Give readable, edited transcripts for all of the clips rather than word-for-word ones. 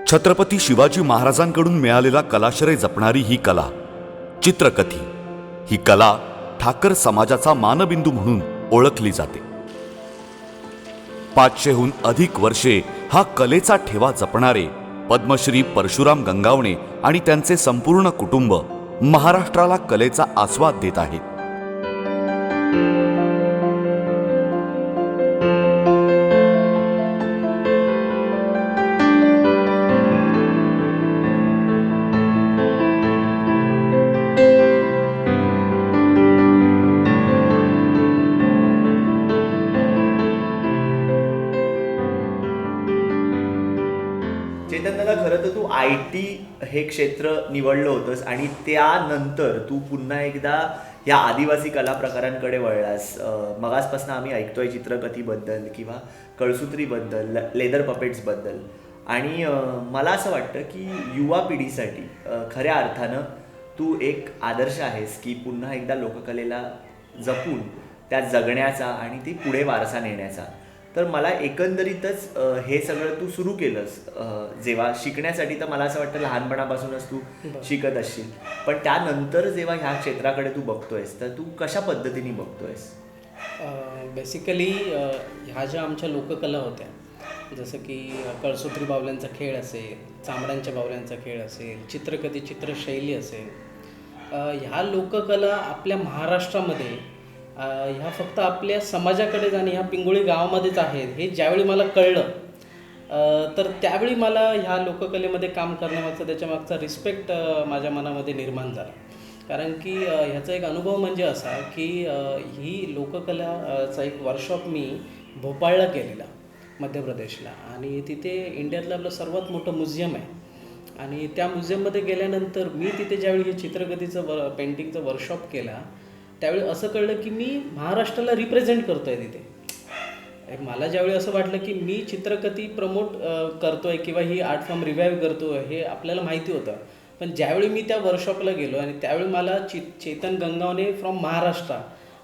छत्रपती शिवाजी महाराजांकडून मिळालेला कलाश्रय जपणारी ही कला चित्रकथी ही कला ठाकर समाजाचा मानबिंदू म्हणून ओळखली जाते. 500हून अधिक वर्षे हा कलेचा ठेवा जपणारे पद्मश्री परशुराम गंगावणे आणि त्यांचे संपूर्ण कुटुंब महाराष्ट्राला कलेचा आस्वाद देत आहेत. चेतनला खरं तर तू IT हे क्षेत्र निवडलं होतंस आणि त्यानंतर तू पुन्हा एकदा या आदिवासी कला प्रकारांकडे वळलास. मगासपासून आम्ही ऐकतोय चित्रकथीबद्दल किंवा कळसूत्रीबद्दल, लेदर पपेट्सबद्दल आणि मला असं वाटतं की युवा पिढीसाठी खऱ्या अर्थानं तू एक आदर्श आहेस की पुन्हा एकदा लोककलेला जपून त्या जगण्याचा आणि ती पुढे वारसा नेण्याचा. तर मला एकंदरीतच हे सगळं तू सुरू केलंस जेव्हा शिकण्यासाठी, तर मला असं वाटतं लहानपणापासूनच तू शिकत असशील, पण त्यानंतर जेव्हा ह्या क्षेत्राकडे तू बघतोयस तर तू कशा पद्धतीने बघतोयस? बेसिकली ह्या ज्या आमच्या लोककला होत्या, जसं की कळसूत्री बावल्यांचा खेळ असेल, चांबड्यांच्या बावल्यांचा खेळ असेल, चित्रकथी चित्रशैली असेल, ह्या लोककला आपल्या महाराष्ट्रामध्ये ह्या फक्त आपल्या समाजाकडेच आणि ह्या पिंगुळी गावामध्येच आहेत हे ज्यावेळी मला कळलं, तर त्यावेळी मला ह्या लोककलेमध्ये काम करण्यामागचा त्याच्यामागचा रिस्पेक्ट माझ्या मनामध्ये निर्माण झाला. कारण की ह्याचा एक अनुभव म्हणजे असा की ही लोककलाचा एक वर्कशॉप मी भोपाळला केलेला, मध्य प्रदेशला, आणि तिथे इंडियातलं आपलं सर्वात मोठं म्युझियम आहे. आणि त्या म्युझियममध्ये गेल्यानंतर मी तिथे ज्यावेळी हे चित्रकथीचं पेंटिंगचं वर्कशॉप केला त्यावेळी असं कळलं की मी महाराष्ट्राला रिप्रेझेंट करतो आहे तिथे. मला ज्यावेळी असं वाटलं की मी चित्रकथी प्रमोट करतो आहे किंवा ही आर्ट फॉर्म रिवाईव्ह करतो आहे हे आपल्याला माहिती होतं, पण ज्यावेळी मी त्या वर्कशॉपला गेलो आणि त्यावेळी मला चेतन गंगावणे फ्रॉम महाराष्ट्र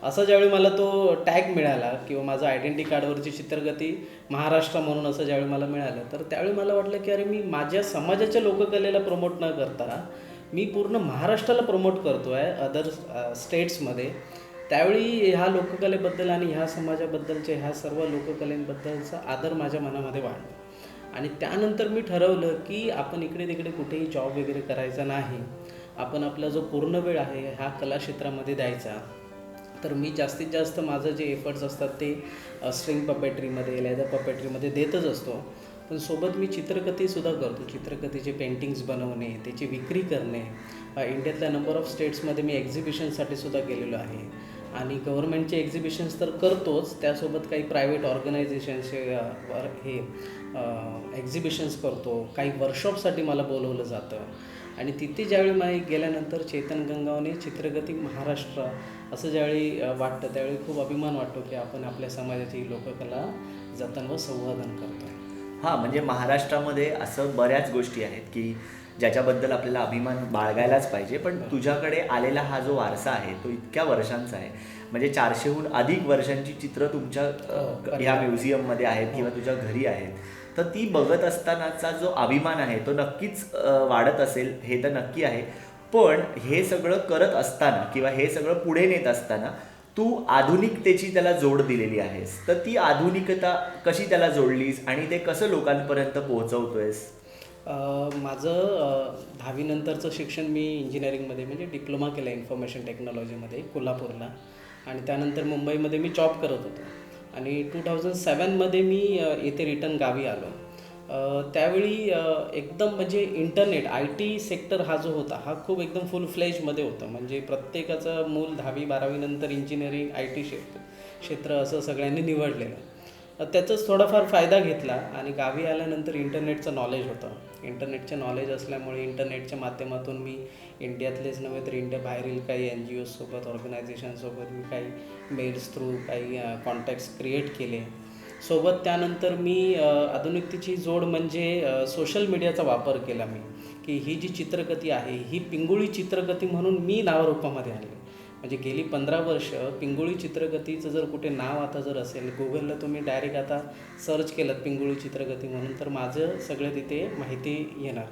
असं ज्यावेळी मला तो टॅग मिळाला किंवा माझं आयडेंटिटी कार्डवरची चित्रकथी महाराष्ट्र म्हणून असं ज्यावेळी मला मिळालं, तर त्यावेळी मला वाटलं की अरे मी माझ्या समाजाच्या लोककलेला प्रमोट न करता मी पूर्ण महाराष्ट्राला प्रमोट करतो आहे अदर स्टेट्समध्ये. त्यावेळी ह्या लोककलेबद्दल आणि ह्या समाजाबद्दलच्या ह्या सर्व लोककलेबद्दलचा आदर माझ्या मनामध्ये वाढला. आणि त्यानंतर मी ठरवलं की आपण इकडे तिकडे कुठेही जॉब वगैरे करायचा नाही, आपण आपला जो पूर्ण वेळ आहे ह्या कला क्षेत्रामध्ये द्यायचा. तर मी जास्तीत जास्त माझं जे एफर्ट्स असतात ते स्ट्रिंग पपेट्रीमध्ये, लेदर पपेट्रीमध्ये देतच असतो, पण सोबत मी चित्रकथीसुद्धा करतो. चित्रकथीचे पेंटिंग्स बनवणे, त्याची विक्री करणे, इंडियातल्या नंबर ऑफ स्टेट्समध्ये मी एक्झिबिशनसाठी सुद्धा गेलेलो आहे. आणि गव्हर्नमेंटचे एक्झिबिशन्स तर करतोच, त्यासोबत काही प्रायव्हेट ऑर्गनायझेशन्सचे हे एक्झिबिशन्स करतो, काही वर्कशॉपसाठी मला बोलवलं जातं. आणि तिथे ज्यावेळी मला गेल्यानंतर चेतन गंगावणे चित्रकथी महाराष्ट्र असं ज्यावेळी वाटतं त्यावेळी खूप अभिमान वाटतो की आपण आपल्या समाजाची लोककला जतन व संवर्धन करतो. हां, म्हणजे महाराष्ट्रामध्ये असं बऱ्याच गोष्टी आहेत की ज्याच्याबद्दल आपल्याला अभिमान बाळगायलाच पाहिजे, पण तुझ्याकडे आलेला हा जो वारसा आहे तो इतक्या वर्षांचा आहे, म्हणजे 400हून अधिक वर्षांची चित्र तुमच्या ह्या म्युझियममध्ये आहेत किंवा तुझ्या घरी आहेत. तर ती बघत असतानाचा जो अभिमान आहे तो नक्कीच वाढत असेल, हे तर नक्की आहे. पण हे सगळं करत असताना किंवा हे सगळं पुढे नेत असताना तू आधुनिकतेची त्याला जोड दिलेली आहेस. तर ती आधुनिकता कशी त्याला जोडलीस आणि ते कसं लोकांपर्यंत पोहोचवतोयस? माझं 10वी नंतरचं शिक्षण मी इंजिनिअरिंगमध्ये म्हणजे डिप्लोमा केलं इन्फॉर्मेशन टेक्नॉलॉजीमध्ये कोल्हापूरला, आणि त्यानंतर मुंबईमध्ये मी जॉब करत होतो. आणि 2007मध्ये मी येथे रिटर्न गावी आलो. त्यावेळी एकदम म्हणजे इंटरनेट IT सेक्टर हा जो होता हा खूप एकदम फुल फ्लेजमध्ये होतं. म्हणजे प्रत्येकाचं मूल 10वी-12वी नंतर इंजिनिअरिंग IT क्षेत्र असं सगळ्यांनी निवडलेलं. त्याचाच थोडाफार फायदा घेतला आणि गावी आल्यानंतर इंटरनेटचं नॉलेज होतं. इंटरनेटचं नॉलेज असल्यामुळे इंटरनेटच्या माध्यमातून मी इंडियातलेच नव्हे तर इंडिया बाहेरील काही NGOसोबत, ऑर्गनायझेशनसोबत मी काही मेल्स थ्रू काही कॉन्टॅक्ट्स क्रिएट केले. सोबत त्यानंतर मी आधुनिकतेची जोड म्हणजे सोशल मीडियाचा वापर केला मी, की ही जी चित्रकथी आहे ही पिंगुळी चित्रकथी म्हणून मी नावारूपामध्ये आणली. म्हणजे गेली 15 वर्ष पिंगुळी चित्रगतीचं जर कुठे नाव आता जर असेल, गुगलला तुम्ही डायरेक्ट आता सर्च केलं पिंगुळी चित्रगती म्हणून, तर माझं सगळं तिथे माहिती येणार.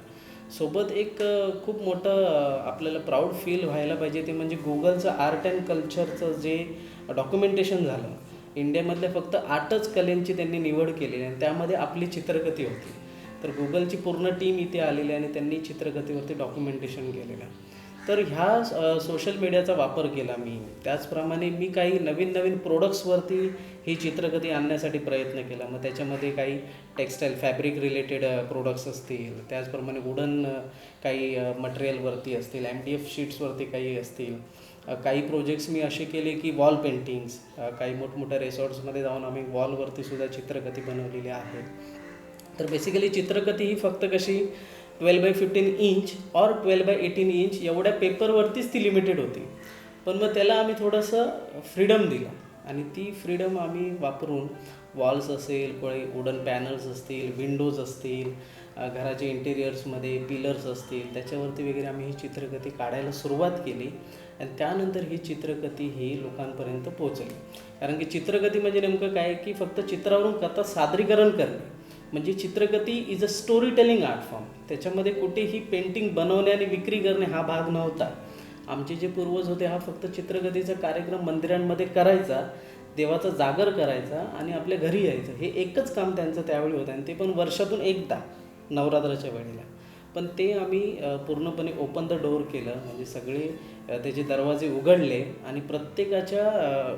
सोबत एक खूप मोठं आपल्याला प्राऊड फील व्हायला पाहिजे, ते म्हणजे गुगलचं आर्ट अँड कल्चरचं जे डॉक्युमेंटेशन झालं, इंडियामधल्या फक्त 8च कलेंची त्यांनी निवड केलेली आणि त्यामध्ये आपली चित्रगती होती. तर गुगलची पूर्ण टीम इथे आलेली आणि त्यांनी चित्रगतीवरती डॉक्युमेंटेशन केलेलं. तर ह्या सोशल मीडियाचा वापर केला मी. त्याचप्रमाणे मी काही नवीन नवीन प्रोडक्ट्सवरती ही चित्रगती आणण्यासाठी प्रयत्न केला. मग त्याच्यामध्ये काही टेक्स्टाईल फॅब्रिक रिलेटेड प्रोडक्ट्स असतील, त्याचप्रमाणे वुडन काही मटेरियलवरती असतील, MDF शीट्सवरती काही असतील. काही प्रोजेक्ट्स मी असे केले की वॉल पेंटिंग्स, काही मोठमोठ्या रिसॉर्ट्समध्ये जाऊन आम्ही वॉलवरती सुद्धा चित्रगती बनवलेल्या आहेत. तर बेसिकली चित्रगती ही फक्त कशी 12x15 इंच और 12x18 इंच एवढ्या पेपरवरतीच ती लिमिटेड होती. पण मग त्याला आम्ही थोडंसं फ्रीडम दिलं आणि ती फ्रीडम आम्ही वापरून वॉल्स असेल, कोणी वुडन पॅनल्स असतील, विंडोज असतील, घराचे इंटेरियर्समध्ये पिलर्स असतील, त्याच्यावरती वगैरे आम्ही ही चित्रगती काढायला सुरुवात केली आणि त्यानंतर ही चित्रगती ही लोकांपर्यंत पोहोचली. कारण की चित्रगती म्हणजे नेमकं काय की फक्त चित्रावरून कथा सादरीकरण करणे, म्हणजे Chitragati is a story telling art form. त्याच्यामध्ये कुठेही पेंटिंग बनवणे आणि विक्री करणे हा भाग नव्हता. आमचे जे पूर्वज होते हा फक्त चित्रगतीचा कार्यक्रम मंदिरांमध्ये करायचा, देवाचा जागर करायचा आणि आपल्या घरी यायचं, हे एकच काम त्यांचं त्यावेळी होतं आणि ते पण वर्षातून एकदा नवरात्राच्या वेळेला. पण ते आम्ही पूर्णपणे ओपन द डोअर केलं, म्हणजे सगळे त्याचे दरवाजे उघडले आणि प्रत्येकाच्या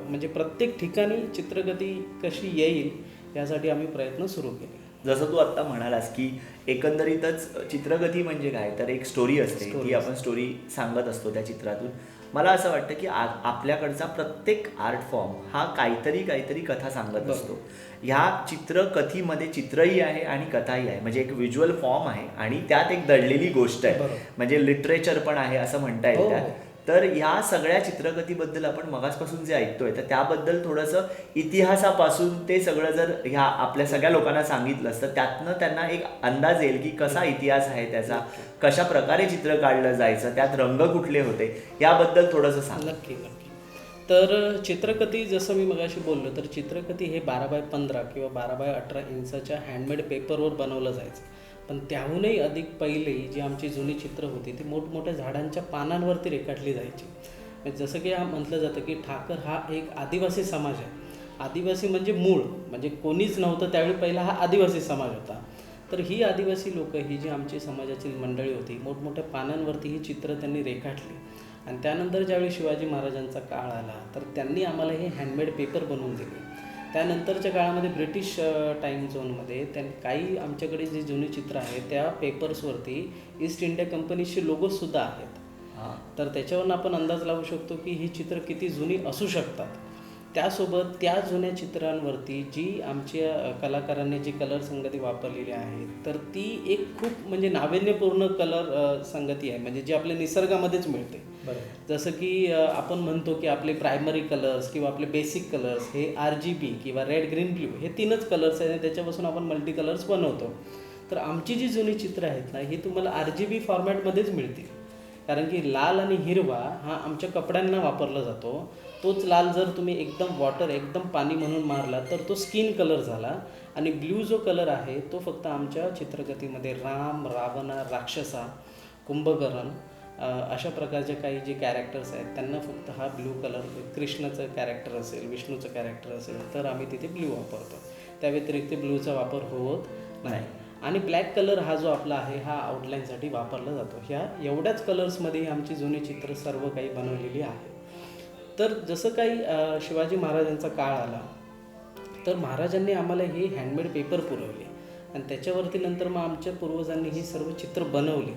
म्हणजे प्रत्येक ठिकाणी चित्रगती कशी येईल यासाठी आम्ही प्रयत्न सुरू केले. जसं तू आत्ता म्हणालास की एकंदरीतच चित्रगती म्हणजे काय तर एक स्टोरी असते, ती आपण स्टोरी सांगत असतो त्या चित्रातून. मला असं वाटतं की आपल्याकडचा प्रत्येक आर्ट फॉर्म हा काहीतरी कथा सांगत असतो. ह्या चित्रकथीमध्ये चित्रही आहे आणि कथाही आहे, म्हणजे एक व्हिज्युअल फॉर्म आहे आणि त्यात एक दडलेली गोष्ट आहे, म्हणजे लिटरेचर पण आहे असं म्हणता येईल त्यात. तर ह्या सगळ्या चित्रकथीबद्दल आपण मगासपासून जे ऐकतोय तर त्याबद्दल थोडंसं इतिहासापासून ते सगळं जर ह्या आपल्या सगळ्या लोकांना सांगितलंस तर त्यातनं त्यांना एक अंदाज येईल की कसा इतिहास आहे त्याचा, कशा प्रकारे चित्र काढलं जायचं, त्यात रंग कुठले होते, याबद्दल थोडंसं सांग. नक्की. तर चित्रकथी जसं मी मगाशी बोललो, तर चित्रकथी हे 12x15 किंवा 12x18 इंचाच्या हँडमेड पेपरवर बनवलं जायचं. पण त्याहूनही अधिक पहिले जी आमची जुनी चित्र होती ती मोठमोठ्या झाडांच्या पानांवरती रेखाटली जायची. म्हणजे जसं की म्हटलं जातं की ठाकर हा एक आदिवासी समाज आहे. आदिवासी म्हणजे मूळ, म्हणजे कोणीच नव्हतं त्यावेळी, पहिला हा आदिवासी समाज होता. तर ही आदिवासी लोकं, ही जी आमची समाजाची मंडळी होती, मोठमोठ्या पानांवरती ही चित्र त्यांनी रेखाटली आणि त्यानंतर ज्यावेळी शिवाजी महाराजांचा काळ आला तर त्यांनी आम्हाला हे हँडमेड पेपर बनवून दिले. त्यानंतरच्या काळामध्ये ब्रिटिश टाईम झोनमध्ये त्यांनी काही आमच्याकडे जी जुनी चित्र आहेत त्या पेपर्सवरती ईस्ट इंडिया कंपनीचे लोगोसुद्धा आहेत. तर त्याच्यावरून आपण अंदाज लावू शकतो की ही चित्र किती जुनी असू शकतात. त्यासोबत त्या जुन्या चित्रांवरती जी आमच्या कलाकारांनी जी कलर संगती वापरलेली आहे तर ती एक खूप म्हणजे नाविन्यपूर्ण कलर संगती आहे, म्हणजे जी आपल्या निसर्गामध्येच मिळते. जसं की आपण म्हणतो की आपले प्रायमरी कलर्स किंवा आपले बेसिक कलर्स हे RGB किंवा रेड ग्रीन ब्ल्यू हे 3च कलर्स आहेत, त्याच्यापासून आपण मल्टी कलर्स बनवतो. तर आमची जी जुनी चित्र आहेत ना ही तुम्हाला RGB फॉर्मॅटमध्येच मिळतील, कारण की लाल आणि हिरवा हा आमच्या कपड्यांना वापरला जातो. तोच लाल जर तुम्ही एकदम वॉटर, एकदम पाणी म्हणून मारला तर तो स्किन कलर झाला आणि ब्ल्यू जो कलर आहे तो फक्त आमच्या चित्रकथीमध्ये राम, रावणा, राक्षसा, कुंभकर्ण अशा प्रकारचे काही जे कॅरेक्टर्स आहेत त्यांना फक्त हा ब्ल्यू कलर, कृष्णाचं कॅरेक्टर असेल, विष्णूचं कॅरेक्टर असेल तर आम्ही तिथे ब्ल्यू वापरतो. त्या व्यतिरिक्त ब्ल्यूचा वापर होत नाही. आणि ब्लॅक कलर हा जो आपला आहे हा आउटलाईनसाठी वापरला जातो. ह्या एवढ्याच कलर्समध्ये आमची जुनी चित्र सर्व काही बनवलेली आहे. तर जसं काही शिवाजी महाराजांचा काळ आला तर महाराजांनी आम्हाला हे हँडमेड पेपर पुरवले आणि त्याच्यावरती नंतर मग आमच्या पूर्वजांनी ही सर्व चित्र बनवली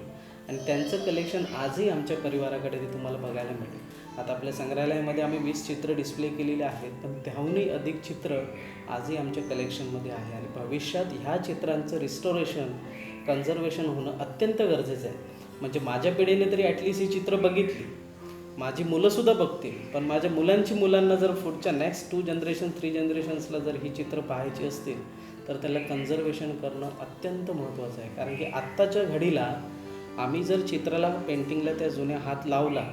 आणि त्यांचं कलेक्शन आजही आमच्या परिवाराकडे ते तुम्हाला बघायला मिळेल. आता आपल्या संग्रहालयामध्ये आम्ही 20 चित्र डिस्प्ले केलेले आहेत, पण त्याहूनही अधिक चित्र आजही आमच्या कलेक्शनमध्ये आहे आणि भविष्यात ह्या चित्रांचं रिस्टोरेशन, कन्झर्वेशन होणं अत्यंत गरजेचं आहे. म्हणजे माझ्या पिढीने तरी ॲटलिस्ट ही चित्र बघितली, माझी मुलंसुद्धा बघतील, पण माझ्या मुलांची मुलांना जर पुढच्या नेक्स्ट 2 जनरेशन 3 जनरेशन्सला जर ही चित्र पाहायची असतील तर त्याला कन्झर्वेशन करणं अत्यंत महत्त्वाचं आहे. कारण की आत्ताच्या घडीला आम्ही जर चित्राला, पेंटिंगला त्या जुन्या हात लावला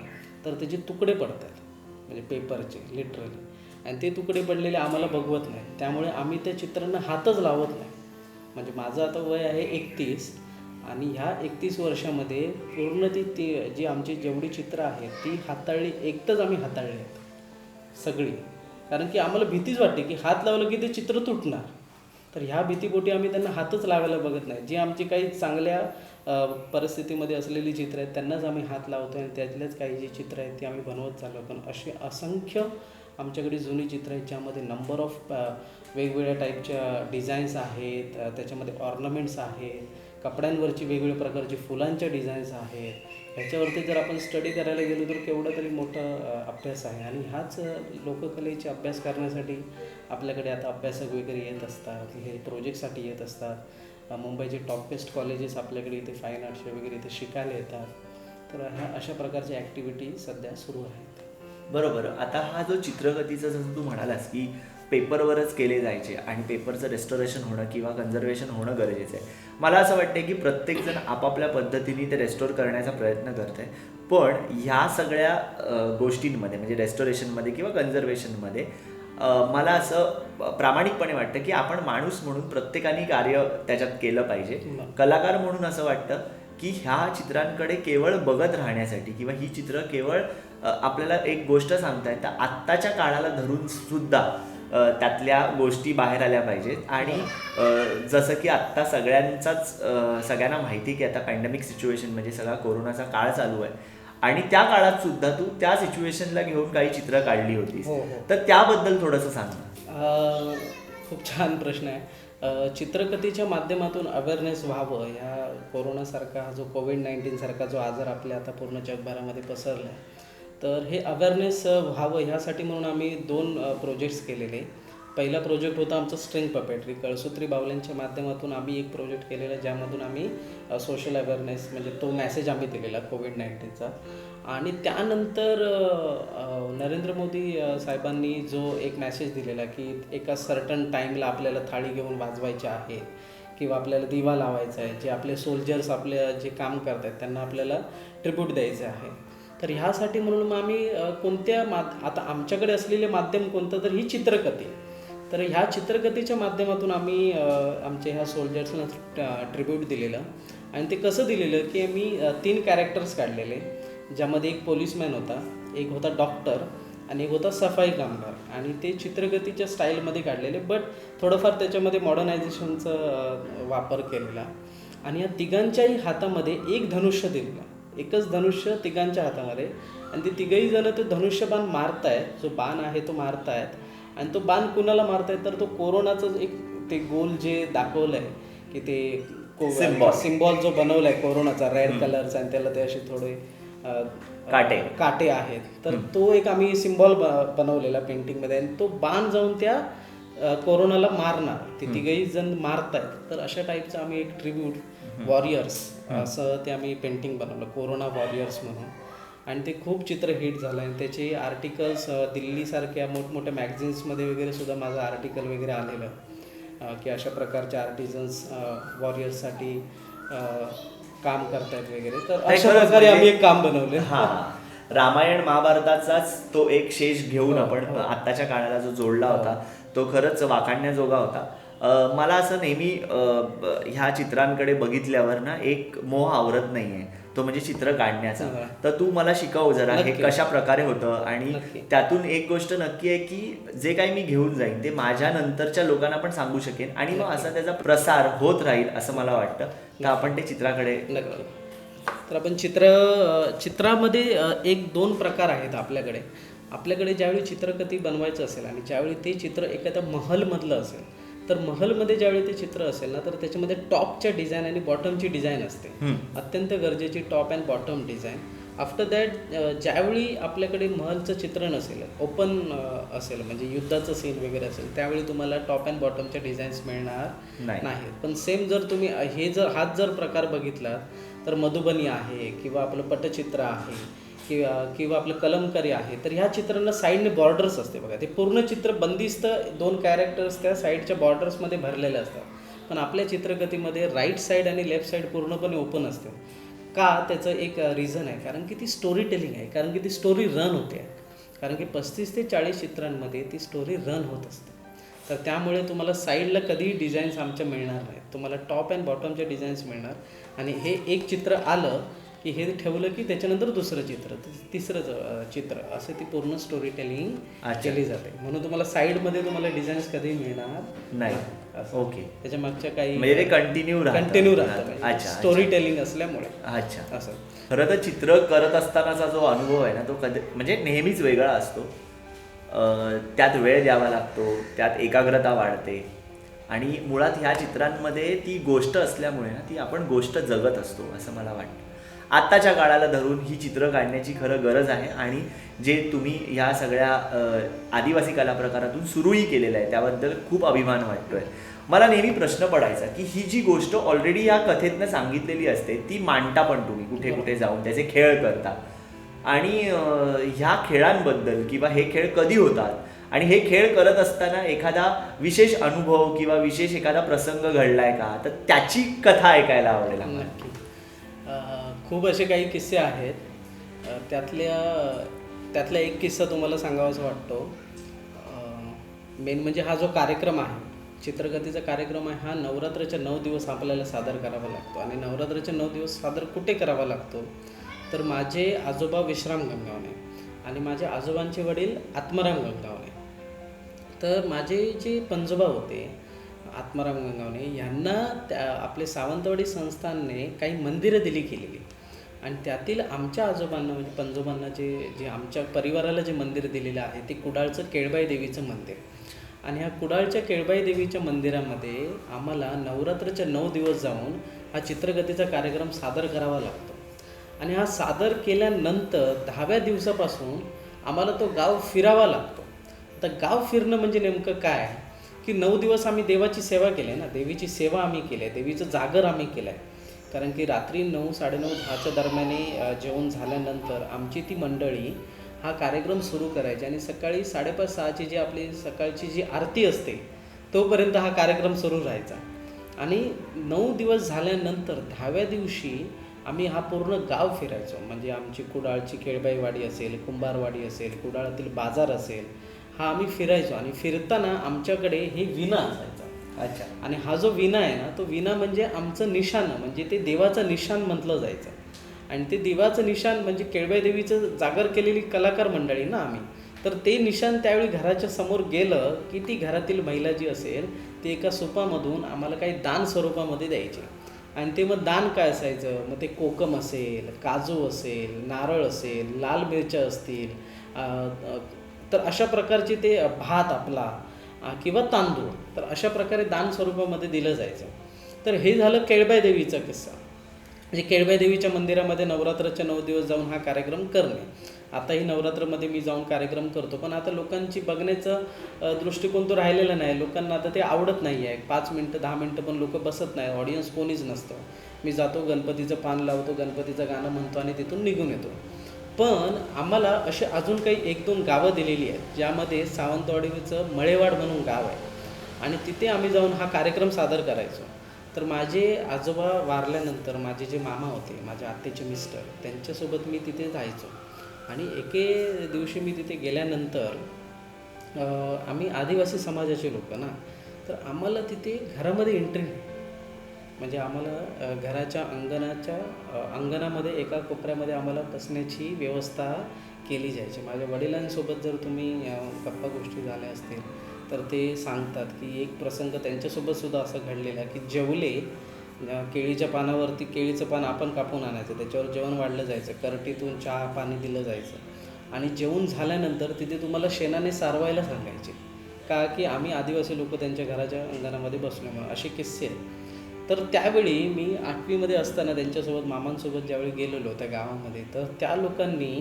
तर त्याचे तुकडे पडतात. म्हणजे पेपरचे लिटरली, आणि ते तुकडे पडलेले आम्हाला बघवत नाही. त्यामुळे आम्ही त्या चित्रांना हातच लावत नाही. म्हणजे माझं आता वय आहे 31, आणि ह्या 31 वर्षामध्ये पूर्ण ती जी आमची जेवढी चित्रं आहेत ती एकटंच आम्ही हाताळली आहेत सगळी. कारण की आम्हाला भीतीच वाटते की हात लावलं की ते चित्र तुटणार. तर ह्या भीतीपोटी आम्ही त्यांना हातच लावायला बघत नाही. जी आमची काही चांगल्या परिस्थितीमध्ये असलेली चित्रं आहेत त्यांनाच आम्ही हात लावतो, आणि त्यातल्याच काही जी चित्रं आहेत ती आम्ही बनवत चाललो. पण अशी असंख्य आमच्याकडे जुनी चित्रं आहेत ज्यामध्ये नंबर ऑफ वेगवेगळ्या टाईपच्या डिझाईन्स आहेत, त्याच्यामध्ये ऑर्नामेंट्स आहेत, कपड्यांवरची वेगवेगळ्या प्रकारची फुलांच्या डिझाईन्स आहेत. ह्याच्यावरती जर आपण स्टडी करायला गेलो तर केवढा तरी मोठा अभ्यास आहे. आणि ह्याच लोककलेचे अभ्यास करण्यासाठी आपल्याकडे आता अभ्यासक वगैरे येत असतात, हे प्रोजेक्टसाठी येत असतात. मुंबईचे टॉपेस्ट कॉलेजेस आपल्याकडे इथे फाईन आर्ट्सचे वगैरे इथे शिकायला येतात. तर ह्या अशा प्रकारच्या ॲक्टिव्हिटी सध्या सुरू आहेत. बरोबर. आता हा जो चित्रकथीचा जसं तू म्हणालास की पेपरवरच केले जायचे आणि पेपरचं रेस्टोरेशन होणं किंवा कन्झर्वेशन होणं गरजेचं आहे. मला असं वाटतं की प्रत्येकजण आपापल्या पद्धतीने ते रेस्टोर करण्याचा प्रयत्न करत आहे. पण ह्या सगळ्या गोष्टींमध्ये म्हणजे रेस्टोरेशनमध्ये किंवा कन्झर्वेशनमध्ये मला असं प्रामाणिकपणे वाटतं की आपण माणूस म्हणून प्रत्येकाने कार्य त्याच्यात केलं पाहिजे. कलाकार म्हणून असं वाटतं की ह्या चित्रांकडे केवळ बघत राहण्यासाठी किंवा ही चित्र केवळ आपल्याला एक गोष्ट सांगतायत, तर आत्ताच्या काळाला धरून सुद्धा त्यातल्या गोष्टी बाहेर आल्या पाहिजेत. आणि जसं की आत्ता सगळ्यांना माहिती की आता पॅन्डेमिक सिच्युएशन म्हणजे सगळा कोरोनाचा काळ चालू आहे, आणि त्या काळात सुद्धा तू त्या सिच्युएशनला घेऊन काही चित्र काढली होतीस. तर त्याबद्दल थोडंसं सांग. खूप छान प्रश्न आहे. चित्रकथेच्या माध्यमातून अवेअरनेस व्हावं, ह्या कोरोनासारखा जो कोविड-19 सारखा जो आजार आपल्या आता पूर्ण जगभरामध्ये पसरला आहे, तर हे अवेअरनेस व्हावं ह्यासाठी म्हणून आम्ही 2 प्रोजेक्ट्स केलेले. पहिला प्रोजेक्ट होता आमचा स्ट्रिंग पपेट्री. कळसूत्री बाहुल्यांच्या माध्यमातून आम्ही एक प्रोजेक्ट केलेला ज्यामधून आम्ही सोशल अवेअरनेस म्हणजे तो मेसेज आम्ही दिलेला कोविड-19चा. आणि त्यानंतर नरेंद्र मोदी साहेबांनी जो एक मेसेज दिलेला की एका सर्टन टाईमला आपल्याला थाळी घेऊन वाजवायची आहे किंवा आपल्याला दिवा लावायचा आहे, जे आपले सोल्जर्स आपले जे काम करत आहेत त्यांना आपल्याला ट्रिब्यूट द्यायचं आहे. तर ह्यासाठी म्हणून मग आम्ही आता आमच्याकडे असलेले माध्यम कोणतं, तर ही चित्रकथी. तर ह्या चित्रकथेच्या माध्यमातून आम्ही आमच्या ह्या सोल्जर्सना ट्रिब्यूट दिलेलं. आणि ते कसं दिलेलं की मी 3 कॅरेक्टर्स काढलेले, ज्यामध्ये एक पोलिसमॅन होता, एक होता डॉक्टर आणि एक होता सफाई कामगार. आणि ते चित्रकथेच्या स्टाईलमध्ये काढलेले, बट थोडंफार त्याच्यामध्ये मॉडर्नायझेशनचा वापर केलेला. आणि या तिघांच्याही हातामध्ये एक धनुष्य दिलेला, एकच धनुष्य तिघांच्या हातामध्ये. आणि ते तिघही जण ते धनुष्यबाण मारतायत, जो बाण आहे तो मारतायत. आणि तो बाण कुणाला मारतायत, तर तो कोरोनाचं एक ते गोल जे दाखवलं आहे की ते सिम्बॉल जो बनवला आहे कोरोनाचा रेड कलरचा, आणि त्याला ते असे थोडे काटे आहेत, तर तो एक आम्ही सिम्बॉल बनवलेला पेंटिंगमध्ये. आणि तो बाण जाऊन त्या कोरोनाला मारणार, ते तिघही जण मारतायत. तर अशा टाईपचं आम्ही एक ट्रिब्यूट वॉरियर्स असं ते आम्ही पेंटिंग बनवलं, कोरोना वॉरियर्स म्हणून. आणि ते खूप चित्र हिट झालं. आणि त्याचे आर्टिकल्स दिल्लीसारख्या मोठमोठ्या मॅगझिन्समध्ये वगैरे सुद्धा माझं आर्टिकल वगैरे आलेलं की अशा प्रकारच्या आर्टिझन्स वॉरियर्ससाठी काम करतायत वगैरे. तर अशा प्रकारे आम्ही एक काम बनवलं. रामायण महाभारताचाच तो एक शेष घेऊन आपण आत्ताच्या काळाला जो जोडला होता तो खरंच वाखाणण्याजोगा होता. मला असं नेहमी ह्या चित्रांकडे बघितल्यावर ना एक मोह आवरत नाहीये, तो म्हणजे चित्र काढण्याचा. तर तू मला शिकव जरा हे कशा प्रकारे होतं. आणि त्यातून एक गोष्ट नक्की आहे की जे काही मी घेऊन जाईन ते माझ्या नंतरच्या लोकांना पण सांगू शकेन, आणि मग असा त्याचा प्रसार होत राहील असं मला वाटतं. तर आपण ते चित्राकडे नक्की. तर आपण चित्रामध्ये 1-2 प्रकार आहेत आपल्याकडे ज्यावेळी चित्रकथी बनवायचं असेल आणि ज्यावेळी ते चित्र एखाद्या महलमधलं असेल, तर महलमध्ये ज्यावेळी ते चित्र असेल ना, तर त्याच्यामध्ये टॉपच्या डिझाईन आणि बॉटमची डिझाईन असते, अत्यंत गरजेची top and bottom design. After that ज्यावेळी आपल्याकडे महलचं चित्र नसेल, ओपन असेल म्हणजे युद्धाचं सीन वगैरे असेल, त्यावेळी तुम्हाला टॉप अँड बॉटमच्या डिझाईन्स मिळणार नाही. पण सेम जर तुम्ही हाच जर प्रकार बघितला तर मधुबनी आहे किंवा आपलं पटचित्र आहे किंवा आपलं कलमकारी आहे, तर ह्या चित्रांना साईडने बॉर्डर्स असते बघा. ते पूर्ण चित्र बंदिस्त 2 कॅरेक्टर्स त्या साईडच्या बॉर्डर्समध्ये भरलेले असतात. पण आपल्या चित्रकथीमध्ये राईट साईड आणि लेफ्ट साईड पूर्णपणे ओपन असते. का? त्याचं एक रिझन आहे, कारण की ती स्टोरी टेलिंग आहे, कारण की ती स्टोरी रन होते. कारण की 35 ते 40 चित्रांमध्ये ती स्टोरी रन होत असते. तर त्यामुळे तुम्हाला साईडला कधीही डिझाईन्स आमच्या मिळणार नाहीत. तुम्हाला टॉप अँड बॉटमचे डिझाईन्स मिळणार. आणि हे एक चित्र आलं की हे ठेवलं की त्याच्यानंतर दुसरं चित्र, तिसरं चित्र, असं ती पूर्ण स्टोरी टेलिंग केली जाते. म्हणून तुम्हाला साईडमध्ये तुम्हाला डिझाईन्स कधीही मिळणार नाही. असं. ओके. त्याच्या मागच्या काही म्हणजे ते कंटिन्यू राहतं अच्छा. स्टोरी टेलिंग असल्यामुळे. अच्छा. असं खरं तर चित्र करत असतानाचा जो अनुभव आहे ना तो कधी म्हणजे नेहमीच वेगळा असतो. त्यात वेळ द्यावा लागतो, त्यात एकाग्रता वाढते आणि मुळात ह्या चित्रांमध्ये ती गोष्ट असल्यामुळे ना ती आपण गोष्ट जगत असतो असं मला वाटतं. आत्ताच्या काळाला धरून ही चित्र काढण्याची खरं गरज आहे आणि जे तुम्ही ह्या सगळ्या आदिवासी कला प्रकारातून सुरूही केलेलं आहे त्याबद्दल खूप अभिमान वाटतोय. मला नेहमी प्रश्न पडायचा की ही जी गोष्ट ऑलरेडी या कथेतनं सांगितलेली असते ती मांडता पण तुम्ही कुठे कुठे जाऊन त्याचे खेळ करता आणि ह्या खेळांबद्दल किंवा हे खेळ कधी होतात आणि हे खेळ करत असताना एखादा विशेष अनुभव किंवा विशेष एखादा प्रसंग घडलाय का, तर त्याची कथा ऐकायला आवडेल आम्हाला. नक्की. खूप असे काही किस्से आहेत. त्यातला एक किस्सा तुम्हाला सांगावासा वाटतो. मेन म्हणजे हा जो कार्यक्रम आहे, चित्रकथेचा कार्यक्रम आहे, हा नवरात्राच्या 9 दिवस आपल्याला सादर करावा लागतो. आणि नवरात्राचे 9 दिवस सादर कुठे करावा लागतो, तर माझे आजोबा विश्राम गंगावणे आणि माझ्या आजोबांचे वडील आत्माराम गंगावणे. तर माझे जे पणजोबा होते आत्माराम गंगावणे यांना आपले सावंतवाडी संस्थानने काही मंदिरं दिली केलेली आणि त्यातील आमच्या आजोबांना म्हणजे पणजोबांना जे आमच्या परिवाराला जे मंदिर दिलेलं आहे ते कुडाळचं केळबाई देवीचं मंदिर. आणि ह्या कुडाळच्या केळबाई देवीच्या मंदिरामध्ये आम्हाला नवरात्राच्या 9 दिवस जाऊन हा चित्रकथेचा कार्यक्रम सादर करावा लागतो. आणि हा सादर केल्यानंतर 10व्या दिवसापासून आम्हाला तो गाव फिरावा लागतो. आता गाव फिरणं म्हणजे नेमकं काय की 9 दिवस आम्ही देवाची सेवा केली आहे ना, देवीची सेवा आम्ही केली आहे, देवीचं जागर आम्ही केलं आहे. कारण की रात्री 9, 9:30, 10च्या दरम्याने जेवण झाल्यानंतर आमची ती मंडळी हा कार्यक्रम सुरू करायची आणि सकाळी 5:30, 6ची जी आपली सकाळची जी आरती असते तोपर्यंत हा कार्यक्रम सुरू राहायचा. आणि 9 दिवस झाल्यानंतर 10व्या दिवशी आम्ही हा पूर्ण गाव फिरायचो. म्हणजे आमची कुडाळची केळबाईवाडी असेल, कुंभारवाडी असेल, कुडाळातील बाजार असेल, हा आम्ही फिरायचो. आणि फिरताना आमच्याकडे हे विणा असायचा. अच्छा. आणि हा जो विणा आहे ना, तो विणा म्हणजे आमचं निशाणं, म्हणजे ते देवाचं निशाण म्हटलं जायचं. आणि ते देवाचं निशाण म्हणजे केळबाई देवीचं जागर केलेली कलाकार मंडळी ना आम्ही, तर ते निशाण त्यावेळी घराच्या समोर गेलं की ती घरातील महिला जी असेल ती एका सुपामधून आम्हाला काही दान स्वरूपामध्ये द्यायची. आणि ते मग दान काय असायचं, मग ते कोकम असेल, काजू असेल, नारळ असेल, लाल मिरच्या असतील, तर अशा प्रकारचे ते भात आपला किंवा तांदूळ, तर अशा प्रकारे दान स्वरूपामध्ये दिलं जायचं. तर हे झालं केळबाई देवीचा किस्सा. म्हणजे केळबाई देवीच्या मंदिरामध्ये नवरात्राच्या 9 दिवस जाऊन हा कार्यक्रम करणे. आताही नवरात्रामध्ये मी जाऊन कार्यक्रम करतो, पण आता लोकांची बघण्याचं दृष्टिकोन तो राहिलेला नाही. लोकांना आता ते आवडत नाही आहे. 5 मिनटं 10 मिनटं पण लोक बसत नाही, ऑडियन्स कोणीच नसतं. मी जातो, गणपतीचं पान लावतो, गणपतीचं गाणं म्हणतो आणि तिथून निघून येतो. पण आम्हाला असे अजून काही 1-2 गावं दिलेली आहेत ज्यामध्ये सावंतवाडीचं मळेवाड म्हणून गाव आहे आणि तिथे आम्ही जाऊन हा कार्यक्रम सादर करायचो. तर माझे आजोबा वारल्यानंतर माझे जे मामा होते, माझ्या आत्याचे मिस्टर, त्यांच्यासोबत मी तिथे जायचो. आणि एके दिवशी मी तिथे गेल्यानंतर आम्ही आदिवासी समाजाचे लोक ना, तर आम्हाला तिथे घरामध्ये एंट्री नाही. म्हणजे आम्हाला घराच्या अंगणामध्ये एका कोपऱ्यामध्ये आम्हाला बसण्याची व्यवस्था केली जायची. माझ्या वडिलांसोबत जर तुम्ही गप्पा गोष्टी झाल्या असतील तर ते सांगतात की एक प्रसंग त्यांच्यासोबतसुद्धा असं घडलेला की जेवले, केळीच्या पानावरती केळीचं पान आपण कापून आणायचं, त्याच्यावर जेवण वाढलं जायचं, करटीतून चहा पाणी दिलं जायचं आणि जेवण झाल्यानंतर तिथे तुम्हाला शेणाने सारवायला सांगायचे का की आम्ही आदिवासी लोक त्यांच्या घराच्या अंगणामध्ये बसलो म्हणून. असे किस्से आहेत. तर त्यावेळी मी 8वीमध्ये असताना त्यांच्यासोबत मामांसोबत ज्यावेळी गेलेलो त्या गावामध्ये, तर त्या लोकांनी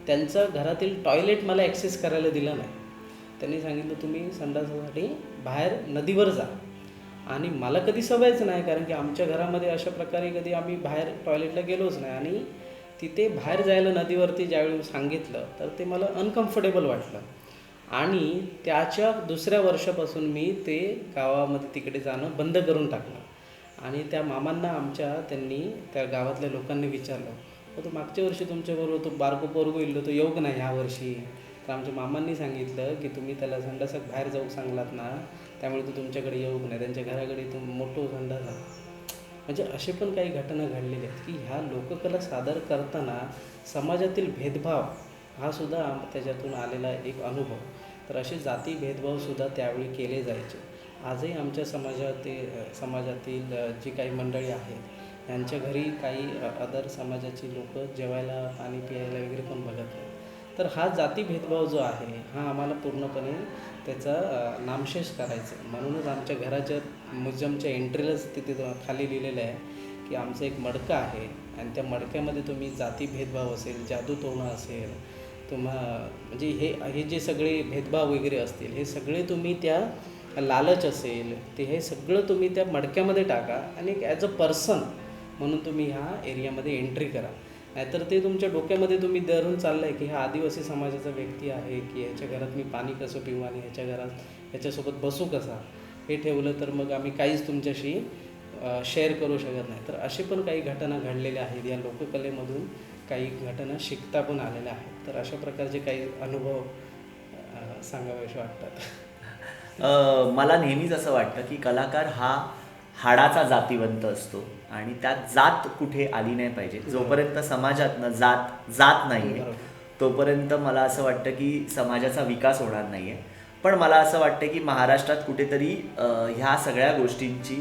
त्यांचं घरातील टॉयलेट मला ॲक्सेस करायला दिलं नाही. त्यांनी सांगितलं तुम्ही संडासासाठी बाहेर नदीवर जा. आणि मला कधी सवयच नाही, कारण की आमच्या घरामध्ये अशा प्रकारे कधी आम्ही बाहेर टॉयलेटला गेलोच नाही. आणि तिथे बाहेर जायला नदीवरती ज्यावेळी सांगितलं तर ते मला अनकम्फर्टेबल वाटलं. आणि त्याच्या दुसऱ्या वर्षापासून मी ते गावामध्ये तिकडे जाणं बंद करून टाकलं. आणि त्या मामांना त्यांनी त्या गावातल्या लोकांनी विचारलं, तो मागच्या वर्षी तुमच्याबरोबर तो बारको पोरगो इल्लो तो येऊ का नाही ह्या वर्षी. तर आमच्या मामांनी सांगितलं की तुम्ही त्याला संडासात बाहेर जाऊ सांगलात ना, त्यामुळे तो तुमच्याकडे येऊ नाही, त्यांच्या घराकडे तो मोठं संडास आहे. म्हणजे असे पण काही घटना घडलेल्या आहेत की ह्या लोककला सादर करताना समाजातील भेदभाव हा सुद्धा त्याच्यातून आलेला एक अनुभव. तर असे जाती भेदभावसुद्धा त्यावेळी केले जायचे. आजही आमच्या समाजातील जी काही मंडळी आहेत यांच्या घरी काही अदर समाजाची लोक जेवायला पाणी प्यायला वगैरे पण बघत नाही. तर हा जाती भेदभाव जो आहे हा आम्हाला पूर्णपणे त्याचा नामशेष करायचा आहे. म्हणूनच आमच्या घराच्या म्युझियमच्या एंट्रीलाच तिथे खाली लिहिलेलं आहे की आमचं एक मडकं आहे आणि त्या मडक्यामध्ये तुम्ही जाती भेदभाव असेल, जादूटोणा असेल, म्हणजे हे जे सगळे भेदभाव वगैरे असतील हे सगळे तुम्ही त्या लालच असेल ते हे सगळं तुम्ही त्या मडक्यामध्ये टाका आणि एक ॲज अ पर्सन म्हणून तुम्ही ह्या एरियामध्ये एंट्री करा. नाहीतर ते तुमच्या डोक्यामध्ये तुम्ही धरून चाललं आहे की हा आदिवासी समाजाचा व्यक्ती आहे की ह्याच्या घरात मी पाणी कसं पिऊ आणि ह्याच्या घरात ह्याच्यासोबत बसू कसा, हे ठेवलं तर मग आम्ही काहीच तुमच्याशी शेअर करू शकत नाही. तर असे पण काही घटना घडलेल्या आहेत. या लोककलेमधून काही घटना शिकता पण आलेल्या आहेत. तर अशा प्रकारचे काही अनुभव सांगावेसे वाटतात. मला नेहमीच असं वाटतं की कलाकार हा हाडाचा जातीवंत असतो आणि त्यात जात कुठे आली नाही पाहिजे. जोपर्यंत समाजातनं जात नाही आहे तोपर्यंत मला असं वाटतं की समाजाचा विकास होणार नाही आहे. पण मला असं वाटतं की महाराष्ट्रात कुठेतरी ह्या सगळ्या गोष्टींची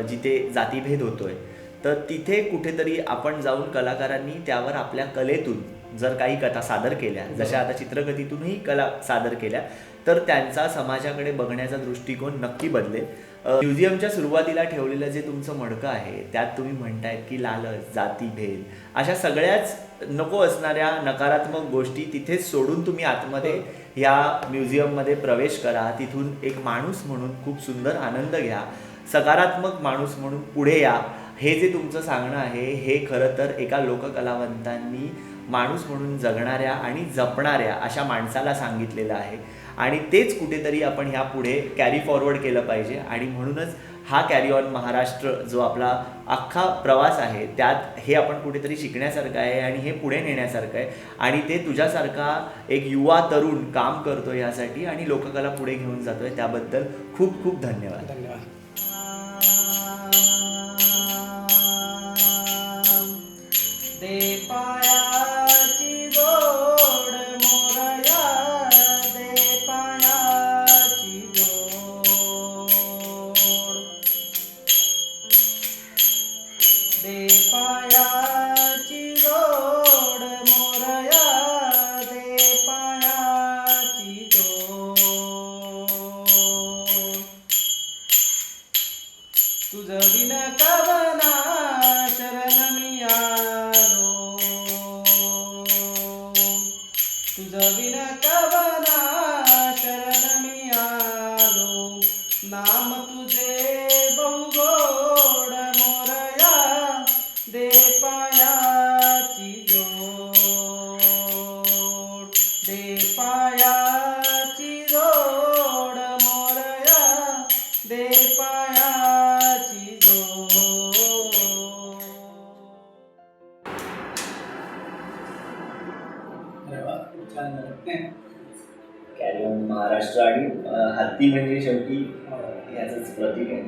जिथे जातीभेद होतो आहे तर तिथे कुठेतरी आपण जाऊन कलाकारांनी त्यावर आपल्या कलेतून जर काही कथा सादर केल्या, जशा आता चित्रकथीतूनही कला सादर केल्या, तर त्यांचा समाजाकडे बघण्याचा दृष्टिकोन नक्की बदलेल. म्युझियमच्या सुरुवातीला ठेवलेलं जे तुमचं मडकं आहे त्यात तुम्ही म्हणतायत की लालच, जातीभेद अशा सगळ्याच नको असणाऱ्या नकारात्मक गोष्टी तिथेच सोडून तुम्ही आतमध्ये ह्या म्युझियममध्ये प्रवेश करा. तिथून एक माणूस म्हणून खूप सुंदर आनंद घ्या, सकारात्मक माणूस म्हणून पुढे या. हे जे तुमचं सांगणं आहे हे खरं तर एका लोककलावंतांनी माणूस म्हणून जगणाऱ्या आणि जपणाऱ्या अशा माणसाला सांगितलेलं आहे आणि तेच कुठेतरी आपण ह्या पुढे कॅरी फॉरवर्ड केलं पाहिजे. आणि म्हणूनच हा कॅरी ऑन महाराष्ट्र जो आपला अख्खा प्रवास आहे त्यात हे आपण कुठेतरी शिकण्यासारखं आहे आणि हे पुढे नेण्यासारखं आहे. आणि ते तुझ्यासारखा एक युवा तरुण काम करतो यासाठी आणि लोककला पुढे घेऊन जातोय, त्याबद्दल खूप खूप धन्यवाद. धन्यवाद. दे पायाची जोड मोरया, दे पायाची जोड, दे पायाची जोड मोरया, दे पायाची जोड, तुझं विना कवना शरण मी आलो, तुझं विना कवना शरण मी आलो, नाम तुझे बहुगोड मोरया, दे पायाची जोड, दे पायाची जोड मोरया, दे पायाची जोड. कॅरी ऑन महाराष्ट्र आणि हत्ती म्हणजे शेवटी याचंच प्रतीक आहे.